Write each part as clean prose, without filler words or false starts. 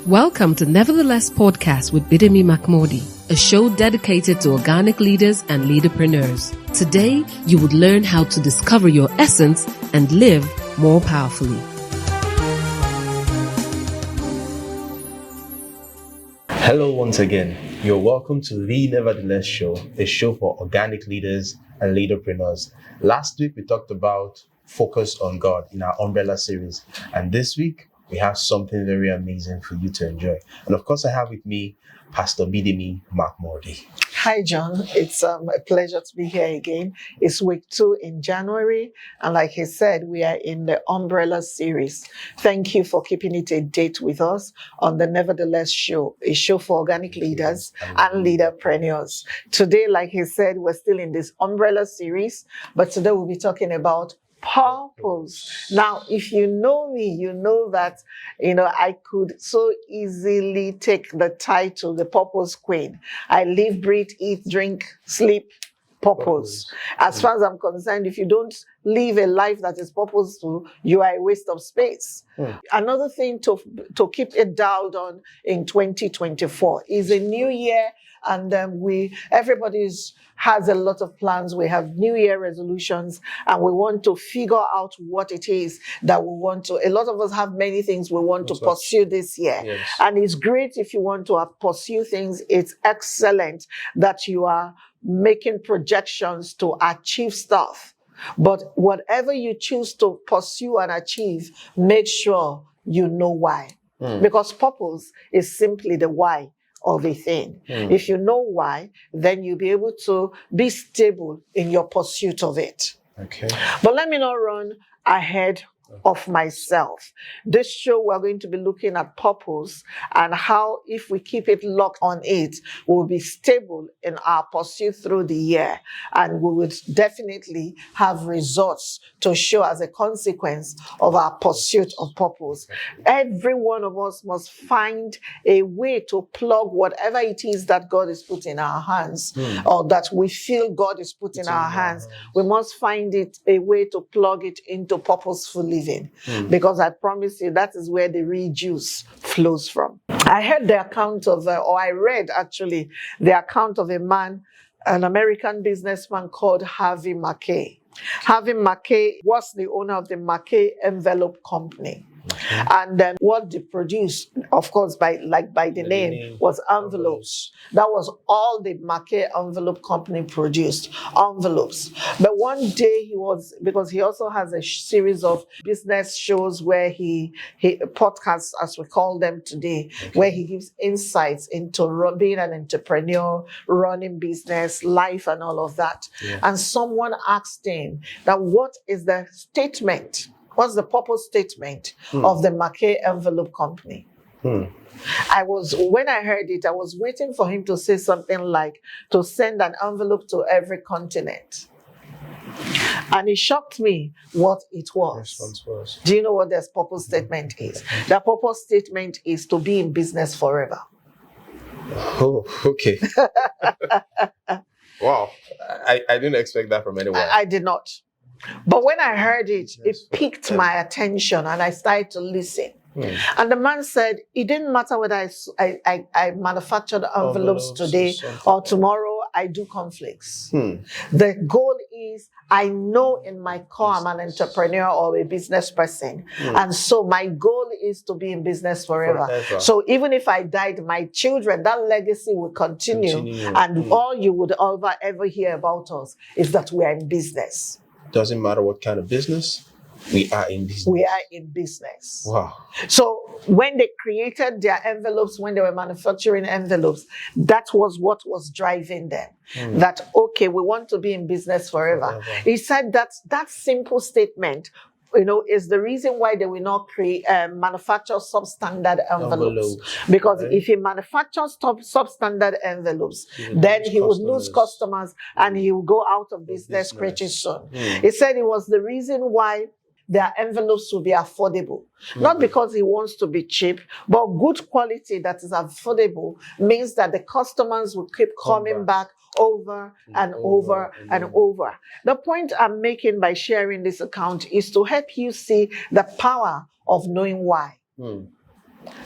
Welcome to NeverTheLess podcast with Bidemi Mark-Mordi, a show dedicated to organic leaders and leaderpreneurs. Today, you would learn how to discover your essence and live more powerfully. Hello once again. You're welcome to the NeverTheLess show, a show for organic leaders and leaderpreneurs. Last week, we talked about focus on God in our umbrella series. And this week, we have something very amazing for you to enjoy. And of course, I have with me Pastor Bidemi Mark-Mordi. Hi, John. It's a pleasure to be here again. It's week 2 in January. And like he said, we are in the Umbrella series. Thank you for keeping it a date with us on the NeverTheLess show, a show for organic leaders and leaderpreneurs. Today, like he said, we're still in this Umbrella series, but today we'll be talking about purpose. Now, if you know me, you know that, I could so easily take the title, the Purpose Queen. I live, breathe, eat, drink, sleep, purpose. As far as I'm concerned, if you don't live a life that is purposeful, you are a waste of space. Another thing to keep it dialed on in 2024 is a new year, and everybody has a lot of plans. We have New Year resolutions, and we want to figure out what it is that we want to. A lot of us have many things we want to pursue this year. Yes. And it's great if you want to pursue things. It's excellent that you are making projections to achieve stuff. But whatever you choose to pursue and achieve, make sure you know why. Because purpose is simply the why of a thing. If you know why, then you'll be able to be stable in your pursuit of it. Okay. But let me not run ahead of myself. This show, we're going to be looking at purpose and how, if we keep it locked on it, we'll be stable in our pursuit through the year, and we would definitely have results to show as a consequence of our pursuit of purpose. Every one of us must find a way to plug whatever it is that God is put in our hands, or that we feel God is put in our hands. We must find it a way to plug it into purposeful living. Because I promise you, that is where the real juice flows from. I heard the account of, I read actually, the account of a man, an American businessman called Harvey Mackay. Harvey Mackay was the owner of the Mackay Envelope Company. And then what they produced, of course, by the name, was envelopes. That was all the Mackay Envelope Company produced, envelopes. But one day because he also has a series of business shows where he podcasts, as we call them today, where he gives insights into being an entrepreneur, running business, life, and all of that. And someone asked him that, what is the statement? What's the purpose statement of the Mackay Envelope Company? When I heard it, I was waiting for him to say something like, to send an envelope to every continent. And it shocked me what it was. Do you know what their purpose statement is? Their purpose statement is to be in business forever. Oh, okay. Wow. I didn't expect that from anyone. I did not. But when I heard it, it piqued my attention, and I started to listen. And the man said, it didn't matter whether I manufactured envelopes today or tomorrow I do cornflakes. The goal is, I know in my core I'm an entrepreneur or a business person. And so my goal is to be in business forever. So even if I died, my children, that legacy will continue. And all you would ever hear about us is that we are in business. Doesn't matter what kind of business, we are in business. We are in business. Wow. So when they created their envelopes, when they were manufacturing envelopes, that was what was driving them. That, okay, we want to be in business forever. He said that simple statement, is the reason why they will not manufacture substandard envelopes. Because if he manufactures substandard envelopes, then he would lose customers and he will go out of business pretty soon. He said it was the reason why their envelopes will be affordable. Not because he wants to be cheap, but good quality that is affordable means that the customers will keep coming back over and over and over. The point I'm making by sharing this account is to help you see the power of knowing why.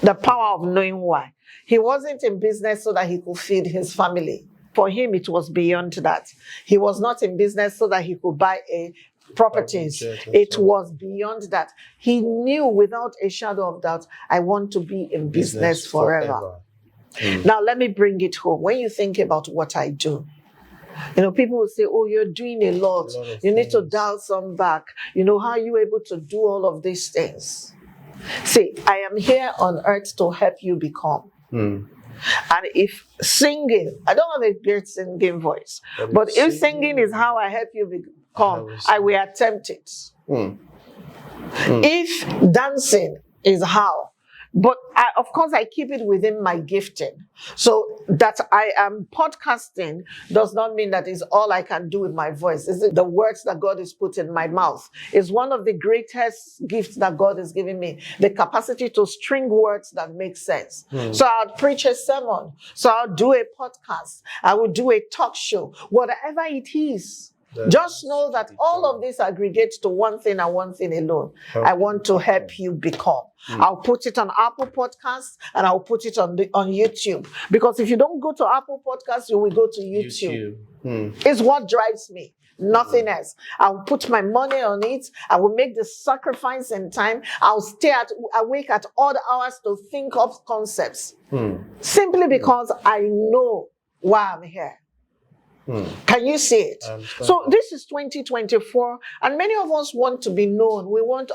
The power of knowing why. He wasn't in business so that he could feed his family. For him, it was beyond that. He was not in business so that he could buy properties. It was beyond that. He knew without a shadow of doubt, I want to be in business forever. Now, let me bring it home. When you think about what I do, people will say, oh, you're doing a lot. You need to dial some back. How are you able to do all of these things? See, I am here on earth to help you become. And if singing, I don't have a great singing voice, but if singing is how I help you become, I will attempt it. If dancing is how, but of course I keep it within my gifting. So that I am podcasting does not mean that is all I can do with my voice. It's the words that God has put in my mouth. It's one of the greatest gifts that God has given me, the capacity to string words that make sense. So I'll preach a sermon. So I'll do a podcast. I will do a talk show. Whatever it is. Just know that all of this aggregates to one thing and one thing alone. I want to help you become. I'll put it on Apple Podcasts and I'll put it on YouTube. Because if you don't go to Apple Podcasts, you will go to YouTube. It's what drives me. Nothing else. I'll put my money on it. I will make the sacrifice in time. I'll stay awake at odd hours to think of concepts. Simply because I know why I'm here. Can you see it? So this is 2024, and many of us want to be known. We want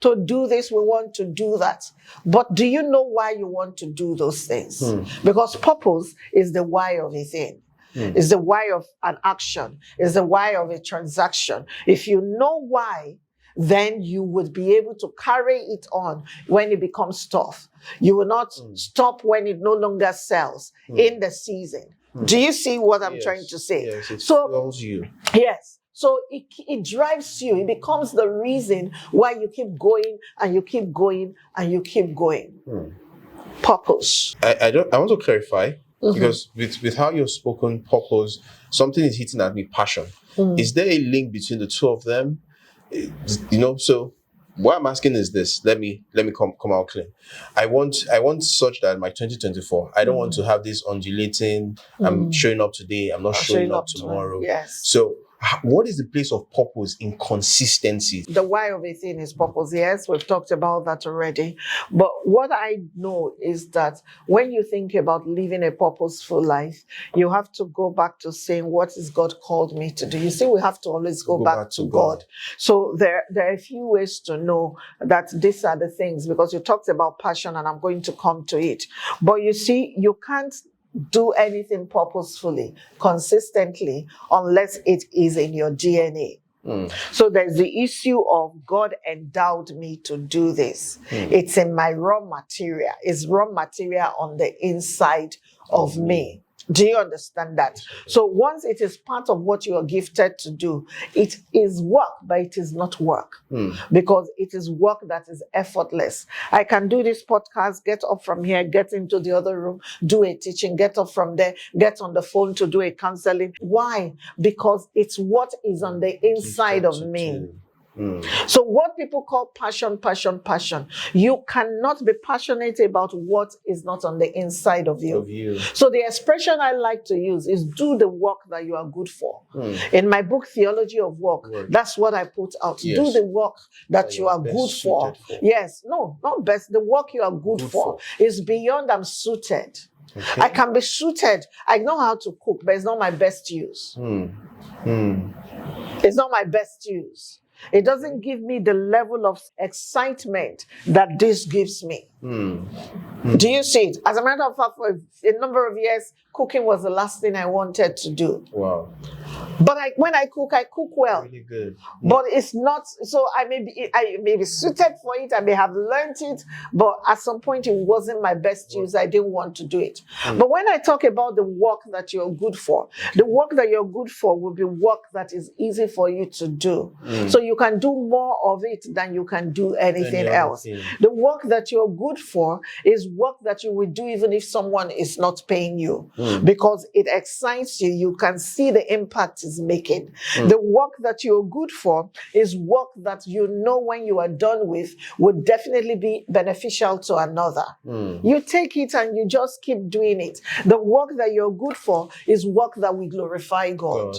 to do this, we want to do that. But do you know why you want to do those things? Because purpose is the why of a thing. Is the why of an action. Is the why of a transaction. If you know why, then you would be able to carry it on when it becomes tough. You will not stop when it no longer sells in the season. Do you see what I'm trying to say? Yes, it fuels you. Yes. So it drives you. It becomes the reason why you keep going and you keep going and you keep going. Purpose. I want to clarify, because with how you've spoken purpose, something is hitting at me, passion. Is there a link between the two of them? So what I'm asking is this. Let me come out clean. I want such that my 2024, I don't want to have this undulating, I'm showing up today, I'm not showing up tomorrow. Yes. So what is the place of purpose in consistency? The why of a thing is purpose. Yes, we've talked about that already. But what I know is that when you think about living a purposeful life, you have to go back to saying, what is God called me to do? You see, we have to always go back to God. So there are a few ways to know that these are the things, because you talked about passion and I'm going to come to it. But you see, you can't do anything purposefully, consistently, unless it is in your DNA. So there's the issue of God endowed me to do this. It's in my raw material. It's raw material on the inside of me. Do you understand that? So once it is part of what you are gifted to do, it is work, but it is not work. Because it is work that is effortless. I can do this podcast, get up from here, get into the other room, do a teaching, get up from there, get on the phone to do a counseling. Why? Because it's what is on the inside of me. So what people call passion, you cannot be passionate about what is not on the inside of you. So the expression I like to use is do the work that you are good for. In my book, Theology of Work, that's what I put out. Do the work that you are good for. Yes, no, not best. The work you are good for is beyond I'm suited. I can be suited. I know how to cook, but it's not my best use. It's not my best use. It doesn't give me the level of excitement that this gives me. Do you see it? As a matter of fact, for a number of years, cooking was the last thing I wanted to do. Wow. But when I cook well. Really good. But it's not, so I may be suited for it, I may have learned it, but at some point it wasn't my best use. I didn't want to do it. But when I talk about the work that you're good for, the work that you're good for will be work that is easy for you to do. So you can do more of it than you can do anything Any other else. thing. The work that you're good for is work that you will do even if someone is not paying you, because it excites you. You can see the impact it's making. The work that you're good for is work that you know when you are done with would definitely be beneficial to another. You take it and you just keep doing it. The work that you're good for is work that will glorify God.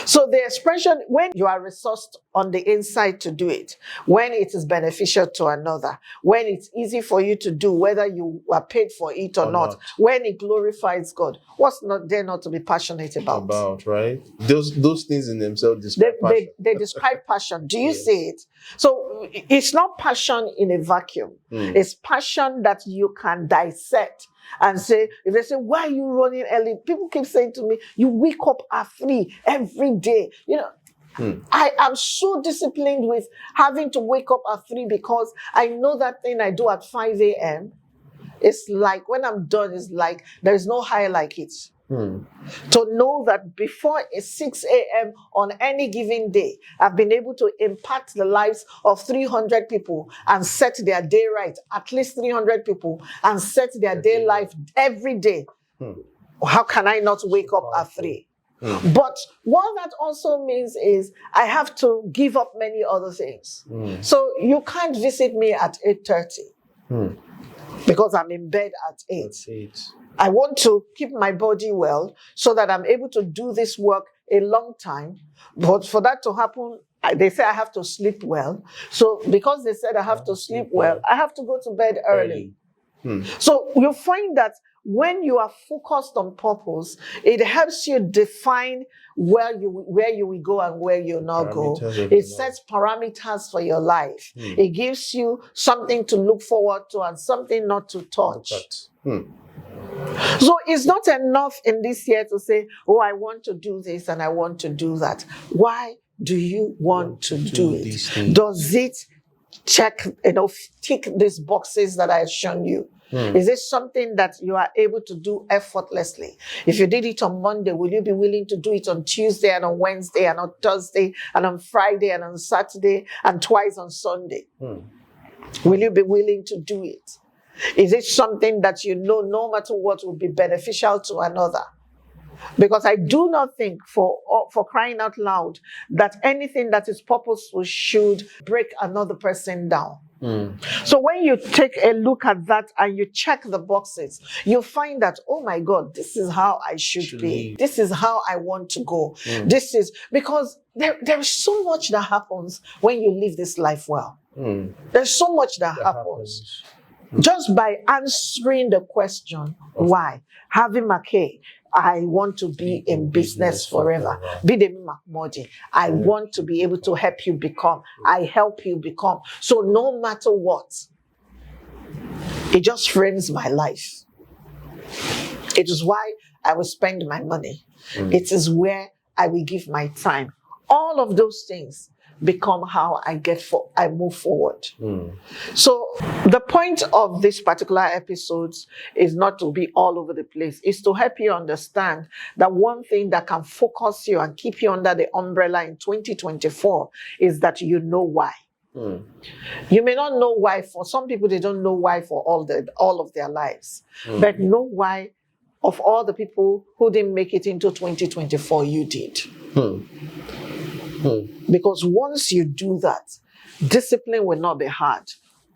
So the expression, when you are resourced on the inside to do it, when it is beneficial to another, when it's easy for you to do, whether you are paid for it or not, when it glorifies God, what's not there not to be passionate about? Right? Those things in themselves describe passion. They describe passion. Do you see it? So it's not passion in a vacuum. It's passion that you can dissect and say, if they say, why are you running early? People keep saying to me, you wake up at 3 every day. You know, I am so disciplined with having to wake up at 3 because I know that thing I do at 5 a.m. It's like, when I'm done, it's like, there is no high like it. To know that before 6 a.m. on any given day, I've been able to impact the lives of 300 people and set their day right, at least 300 people, and set their day life every day. How can I not wake up at 3? But what that also means is I have to give up many other things. So you can't visit me at 8:30 because I'm in bed at 8. I want to keep my body well so that I'm able to do this work a long time. But for that to happen, they say I have to sleep well. So because they said I have to sleep well, I have to go to bed early. So you find that when you are focused on purpose, it helps you define where you will go and where you'll not go. It sets parameters for your life. It gives you something to look forward to and something not to touch. So it's not enough in this year to say, oh, I want to do this and I want to do that. Why do you want to do it? Does it tick these boxes that I have shown you? Is it something that you are able to do effortlessly? If you did it on Monday, will you be willing to do it on Tuesday and on Wednesday and on Thursday and on Friday and on Saturday and twice on Sunday? Will you be willing to do it? Is it something that you know no matter what will be beneficial to another? Because I do not think, for crying out loud, that anything that is purposeful should break another person down. So when you take a look at that and you check the boxes, you find that, oh my God, this is how I should be. This is how I want to go. This is because there is so much that happens when you live this life well. There's so much that happens. Just by answering the question, why? Harvey Mackay, I want to be in business forever. Bidemi Mark-Mordi, I want to be able to help you become. I help you become. So no matter what, it just frames my life. It is why I will spend my money. It is where I will give my time. All of those things become how I move forward. So the point of this particular episode is not to be all over the place. It's to help you understand that one thing that can focus you and keep you under the umbrella in 2024 is that you know why. You may not know why. For some people, they don't know why for all of their lives. But know why of all the people who didn't make it into 2024, you did. Because once you do that, discipline will not be hard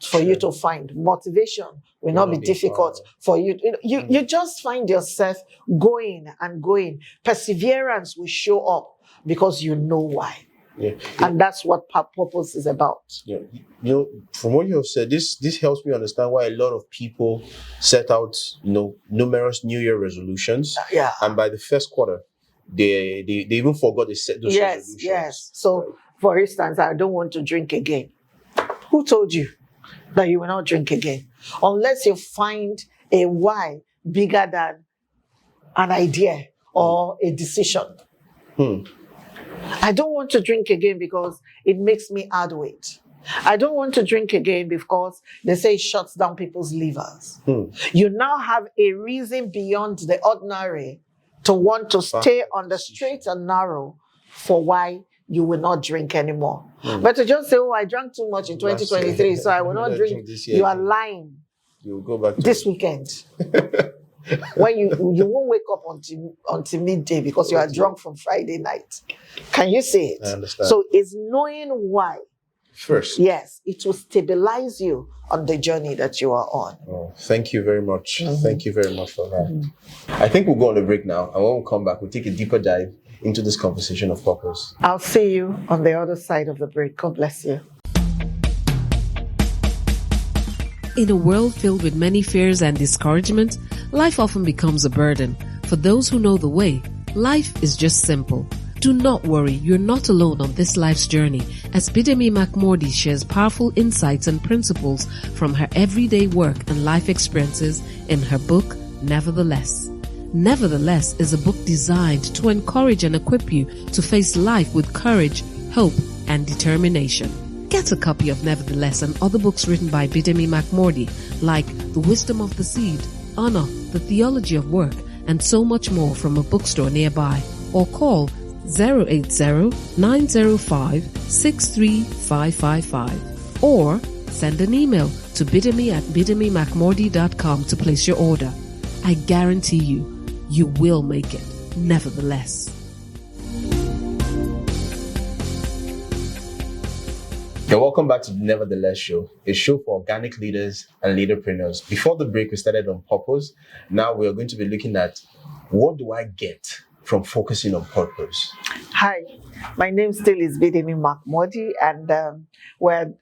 for you to find. Motivation will not be difficult for you. You just find yourself going and going. Perseverance will show up because you know why. And that's what purpose is about. From what you have said, this helps me understand why a lot of people set out, numerous New Year resolutions. And by the first quarter, they even forgot they set those resolutions. Yes. So, for instance, I don't want to drink again. Who told you that you will not drink again? Unless you find a why bigger than an idea or a decision. I don't want to drink again because it makes me add weight. I don't want to drink again because they say it shuts down people's livers. You now have a reason beyond the ordinary to want to stay on the straight and narrow for why you will not drink anymore. But to just say, oh, I drank too much in 2023, so I will not drink this year. You are lying. You'll go back to this weekend. When you won't wake up until midday because you are drunk from Friday night. Can you say it? I understand. So it's knowing why. First. Yes, it will stabilize you on the journey that you are on. Oh, thank you very much. Thank you very much for that. I think we'll go on a break now. And when we come back, we'll take a deeper dive into this conversation of purpose. I'll see you on the other side of the break. God bless you. In a world filled with many fears and discouragement, life often becomes a burden. For those who know the way, life is just simple. Do not worry, you're not alone on this life's journey, as Bidemi Mark-Mordi shares powerful insights and principles from her everyday work and life experiences in her book, NeverTheLess. NeverTheLess is a book designed to encourage and equip you to face life with courage, hope, and determination. Get a copy of NeverTheLess and other books written by Bidemi Mark-Mordi, like The Wisdom of the Seed, Honor, The Theology of Work, and so much more from a bookstore nearby, or call 080-905-63555 or send an email to bidemi@bidemimarkmordi.com to place your order. I guarantee you will make it. Nevertheless. Okay, welcome back to the NeverTheLess show, a show for organic leaders and leaderpreneurs. Before the break, we started on purpose. Now we are going to be looking at what do I get from focusing on purpose. Hi, my name still is Bidemi Mark-Mordi, and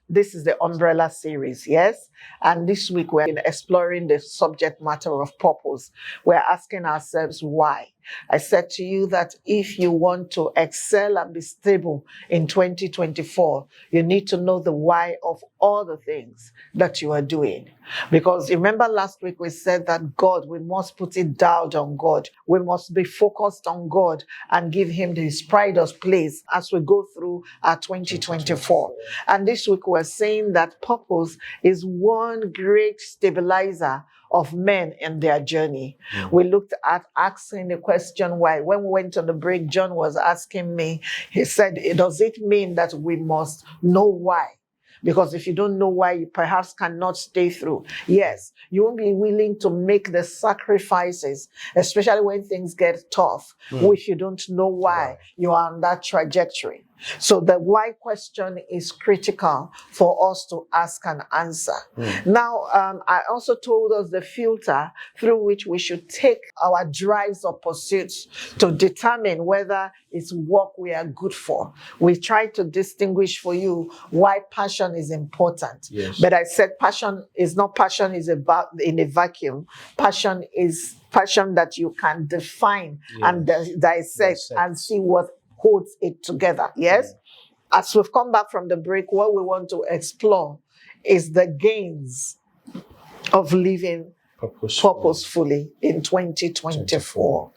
this is the Umbrella series, yes? And this week we're exploring the subject matter of purpose. We're asking ourselves why. I said to you that if you want to excel and be stable in 2024, you need to know the why of all the things that you are doing. Because remember last week we said that we must put it down on God. We must be focused on God and give him his pride of place as we go through our 2024. And this week we're saying that purpose is one great stabilizer of men in their journey. We looked at asking the question why. When we went on the break, John was asking me, he said, does it mean that we must know why? Because if you don't know why, you perhaps cannot stay through. Yes, you won't be willing to make the sacrifices, especially when things get tough, if you don't know why you are on that trajectory. So the why question is critical for us to ask and answer. Now, I also told us the filter through which we should take our drives or pursuits to determine whether it's work we are good for. We try to distinguish for you why passion is important. Yes. But I said passion is about in a vacuum. Passion is passion that you can define and dissect and see what holds it together. Yes? As we've come back from the break, what we want to explore is the gains of living purposefully in 2024.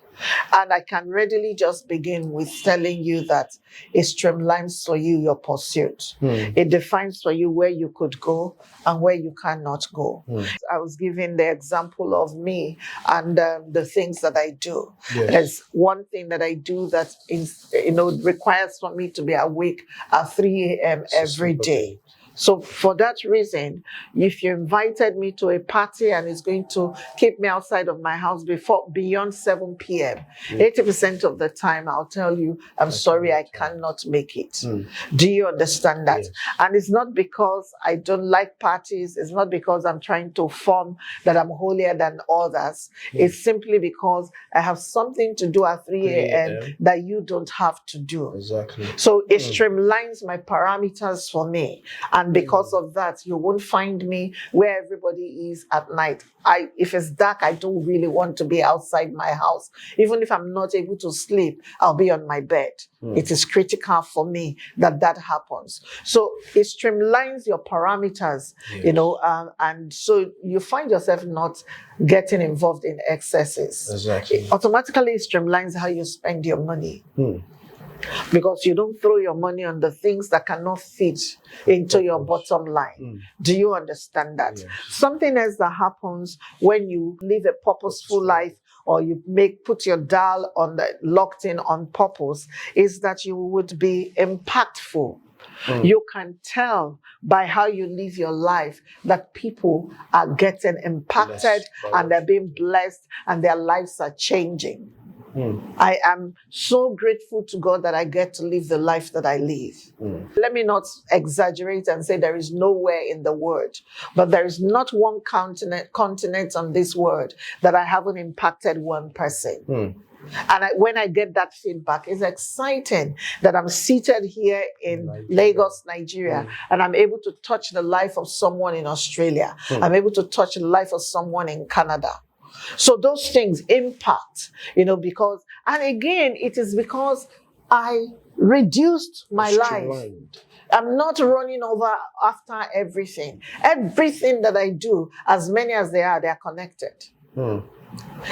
And I can readily just begin with telling you that it streamlines for you your pursuit. It defines for you where you could go and where you cannot go. I was giving the example of me and the things that I do. Yes. There's one thing that I do that is, requires for me to be awake at 3 a.m. every day. So for that reason, if you invited me to a party and it's going to keep me outside of my house beyond 7 p.m., 80% of the time I'll tell you, I'm sorry, I cannot make it. Do you understand that? Yes. And it's not because I don't like parties. It's not because I'm trying to form that I'm holier than others. It's simply because I have something to do at 3 a.m. that you don't have to do. Exactly. So it streamlines my parameters for me. And because of that, you won't find me where everybody is at night. If it's dark, I don't really want to be outside my house. Even if I'm not able to sleep, I'll be on my bed. It is critical for me that happens. So it streamlines your parameters, and so you find yourself not getting involved in excesses. Exactly. It automatically streamlines how you spend your money. Because you don't throw your money on the things that cannot fit into your bottom line. Do you understand that? Yes. Something else that happens when you live a purposeful life or you put your dial on locked in on purpose, is that you would be impactful. You can tell by how you live your life that people are getting impacted and they're being blessed and their lives are changing. I am so grateful to God that I get to live the life that I live. Let me not exaggerate and say there is nowhere in the word, but there is not one continent on this word that I haven't impacted one person. And when I get that feedback, it's exciting that I'm seated here in Lagos, Nigeria, and I'm able to touch the life of someone in Australia. I'm able to touch the life of someone in Canada. So those things impact, because, and again, it is because I reduced my life. I'm not running over after everything. Everything that I do, as many as they are connected.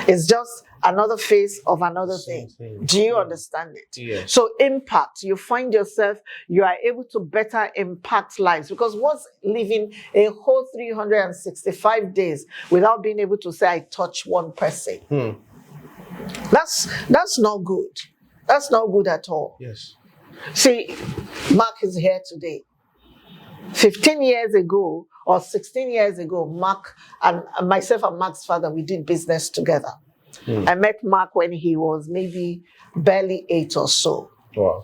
It's just another face of another thing. Do you understand it? Yeah. So impact, you find yourself, you are able to better impact lives, because what's living a whole 365 days without being able to say, I touch one person? That's not good. That's not good at all. Yes. See, Mark is here today. 15 years ago or 16 years ago, Mark and myself and Mark's father, we did business together. I met Mark when he was maybe barely 8 or so. Wow.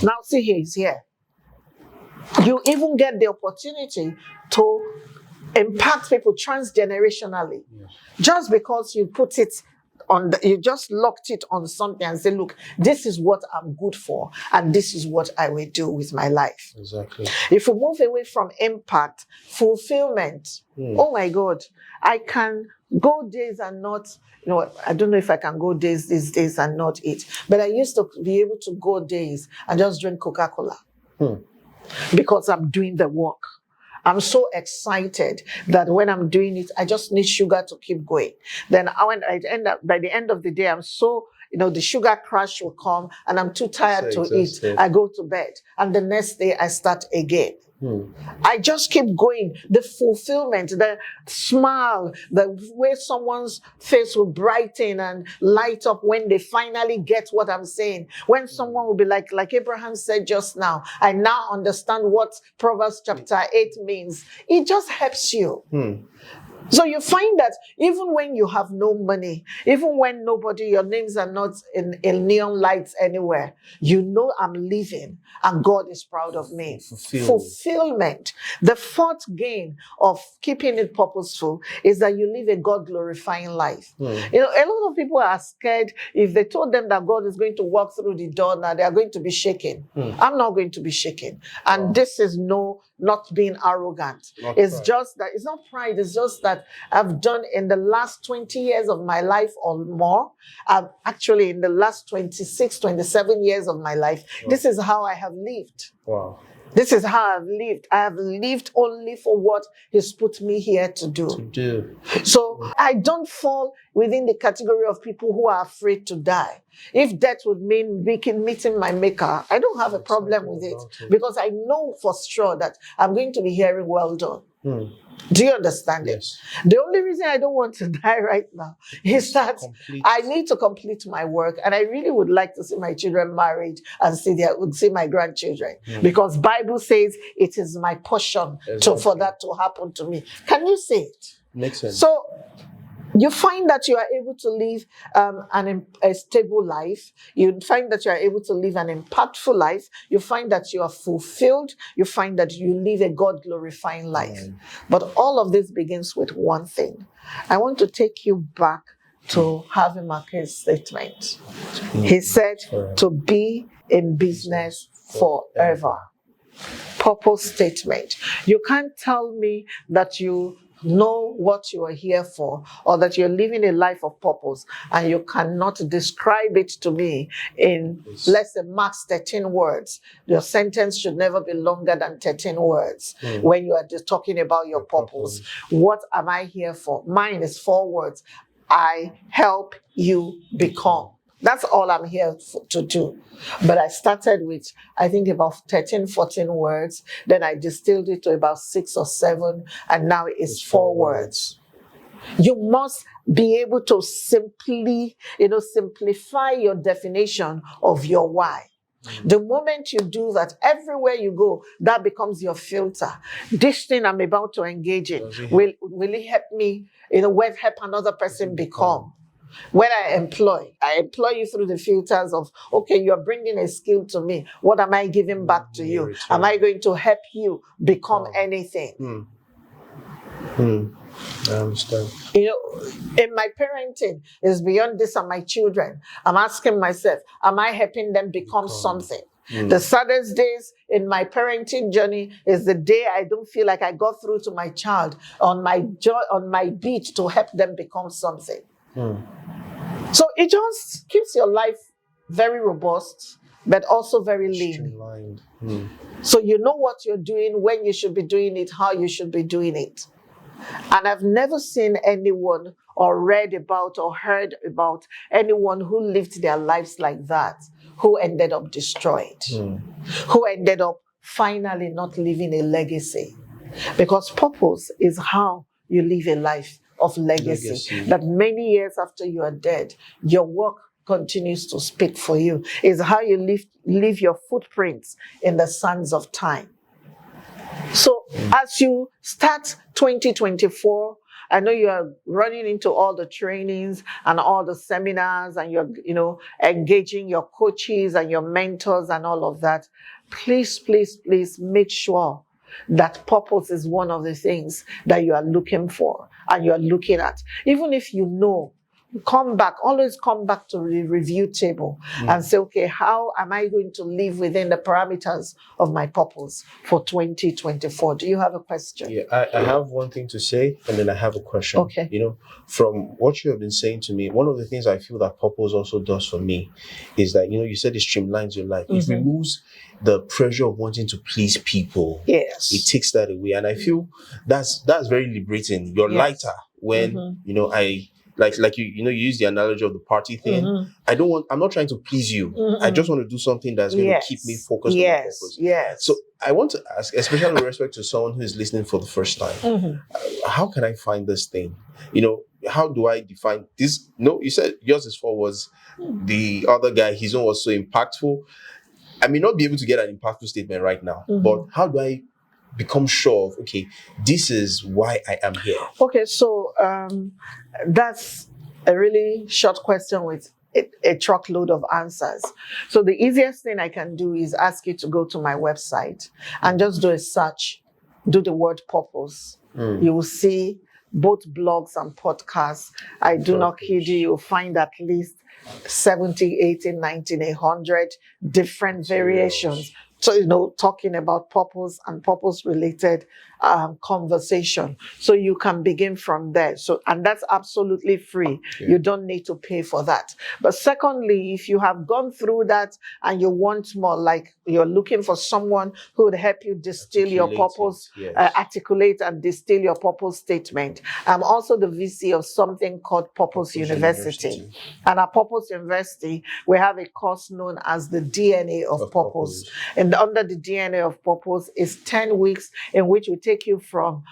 Now see, he's here. You even get the opportunity to impact people transgenerationally. Just because you put it on, you just locked it on something and say, look, this is what I'm good for, and this is what I will do with my life. Exactly. If you move away from impact, fulfillment, oh my God, I can go days and not, I don't know if I can go days these days and not eat, but I used to be able to go days and just drink Coca-Cola because I'm doing the work. I'm so excited that when I'm doing it, I just need sugar to keep going. Then by the end of the day, I'm so, the sugar crash will come and I'm too tired to eat. I go to bed and the next day I start again. I just keep going. The fulfillment, the smile, the way someone's face will brighten and light up when they finally get what I'm saying. When someone will be like Abraham said just now, I now understand what Proverbs chapter 8 means. It just helps you. So you find that even when you have no money, even when your names are not in neon lights anywhere, I'm living and God is proud of me. Fulfillment. The fourth gain of keeping it purposeful is that you live a God-glorifying life. A lot of people are scared. If they told them that God is going to walk through the door now, they are going to be shaken. I'm not going to be shaken. And this is not being arrogant. It's just that, it's not pride, it's just that I've done in the last 20 years of my life or more, actually in the last 26, 27 years of my life, this is how I have lived. Wow. This is how I've lived. I have lived only for what He's put me here to do. So I don't fall within the category of people who are afraid to die. If death would mean meeting my maker, I don't have a problem with it because I know for sure that I'm going to be hearing well done. Do you understand it? The only reason I don't want to die right now is that I need to complete my work, and I really would like to see my children married and see my grandchildren, because Bible says it is my portion for that to happen to me. Can you see it? Makes sense. So you find that you are able to live a stable life. You find that you are able to live an impactful life. You find that you are fulfilled. You find that you live a God-glorifying life. But all of this begins with one thing. I want to take you back to Harvey Mark's statement. He said, to be in business forever. Purpose statement. You can't tell me that you know what you are here for, or that you're living a life of purpose, and you cannot describe it to me in less than max 13 words. Your sentence should never be longer than 13 words when you are just talking about your purpose. What am I here for? Mine is 4 words. I help you become. That's all I'm here to do. But I started with, I think, about 13, 14 words. Then I distilled it to about 6 or 7. And now it's 4 words. You must be able to simplify your definition of your why. The moment you do that, everywhere you go, that becomes your filter. This thing I'm about to engage in, will it help me, will help another person become? When I employ you through the filters of, okay, you're bringing a skill to me. What am I giving back to you? Am I going to help you become anything? I understand. In my parenting, is beyond this and my children. I'm asking myself, am I helping them become something? The saddest days in my parenting journey is the day I don't feel like I got through to my child on my beat to help them become something. So it just keeps your life very robust, but also very lean. So you know what you're doing, when you should be doing it, how you should be doing it. And I've never seen anyone or read about or heard about anyone who lived their lives like that, who ended up destroyed, who ended up finally not leaving a legacy. Because purpose is how you live a life of legacy. That many years after you are dead, your work continues to speak for you. Is how you leave your footprints in the sands of time. So as you start 2024, I know you are running into all the trainings and all the seminars, and you're, engaging your coaches and your mentors and all of that. Please, please, please make sure that purpose is one of the things that you are looking for and you're looking at. Even if you know, always come back to the review table and say, okay, how am I going to live within the parameters of my purpose for 2024? Do you have a question? Yeah, I have one thing to say, and then I have a question. Okay. From what you have been saying to me, one of the things I feel that purpose also does for me is that, you said it streamlines your life. It removes the pressure of wanting to please people. Yes. It takes that away. And I feel that's very liberating. You're lighter when, you use the analogy of the party thing. I'm not trying to please you. I just want to do something that's going to keep me focused on the purpose. Yes. So I want to ask, especially with respect to someone who is listening for the first time, how can I find this thing? How do I define this? No, you said yours is 4 words. The other guy, his own was so impactful. I may not be able to get an impactful statement right now, but how do I become sure of, okay, this is why I am here? Okay, so that's a really short question with a truckload of answers. So the easiest thing I can do is ask you to go to my website and just do a search, do the word purpose. You will see both blogs and podcasts. I do not kid you, you'll find at least 70, 80, 90, 100 different variations. So, talking about purpose and purpose-related conversation. So you can begin from there. And that's absolutely free. Yeah. You don't need to pay for that. But secondly, if you have gone through that and you want more, like you're looking for someone who would help you distill your purpose, articulate and distill your purpose statement. I'm also the VC of something called Purpose University. And at Purpose University, we have a course known as the DNA of Purpose. And under the DNA of Purpose is 10 weeks in which we take you from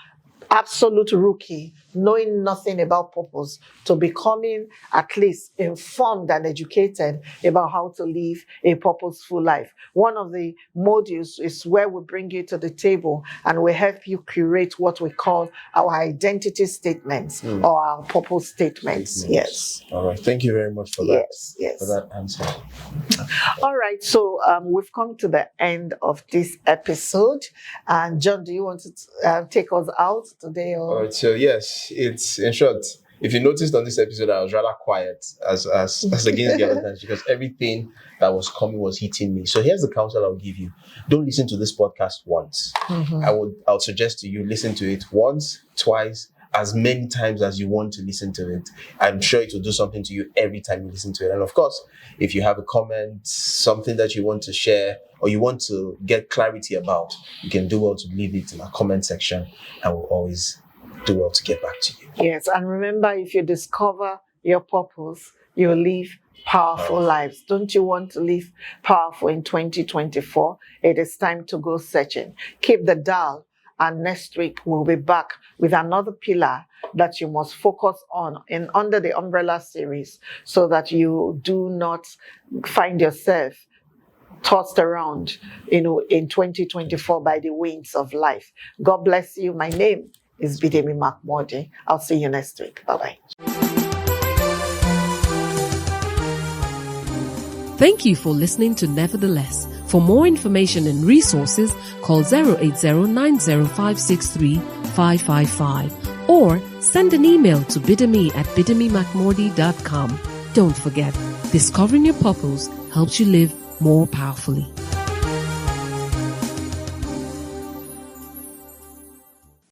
absolute rookie, knowing nothing about purpose, to becoming at least informed and educated about how to live a purposeful life. One of the modules is where we bring you to the table and we help you curate what we call our identity statements or our purpose statements. Yes. All right. Thank you very much for that. Yes. For that answer. All right. So we've come to the end of this episode. And John, do you want to take us out today? Or? All right. So yes, it's in short. If you noticed on this episode, I was rather quiet as against the other times because everything that was coming was hitting me. So here's the counsel I'll give you: don't listen to this podcast once. I would suggest to you listen to it once, twice, as many times as you want to listen to it. I'm sure it will do something to you every time you listen to it. And of course, if you have a comment, something that you want to share, or you want to get clarity about, you can do well to leave it in our comment section, and we'll always do well to get back to you. Yes, and remember, if you discover your purpose, you'll live powerful lives. Don't you want to live powerful in 2024? It is time to go searching. Keep the dial And next week, we'll be back with another pillar that you must focus on under the umbrella series, so that you do not find yourself tossed around, in 2024 by the winds of life. God bless you. My name is Bidemi Mark-Mordi. I'll see you next week. Bye-bye. Thank you for listening to Nevertheless. For more information and resources, call 080-90563-555 or send an email to bidemi@bidemimarkmordi.com. Don't forget, discovering your purpose helps you live more powerfully.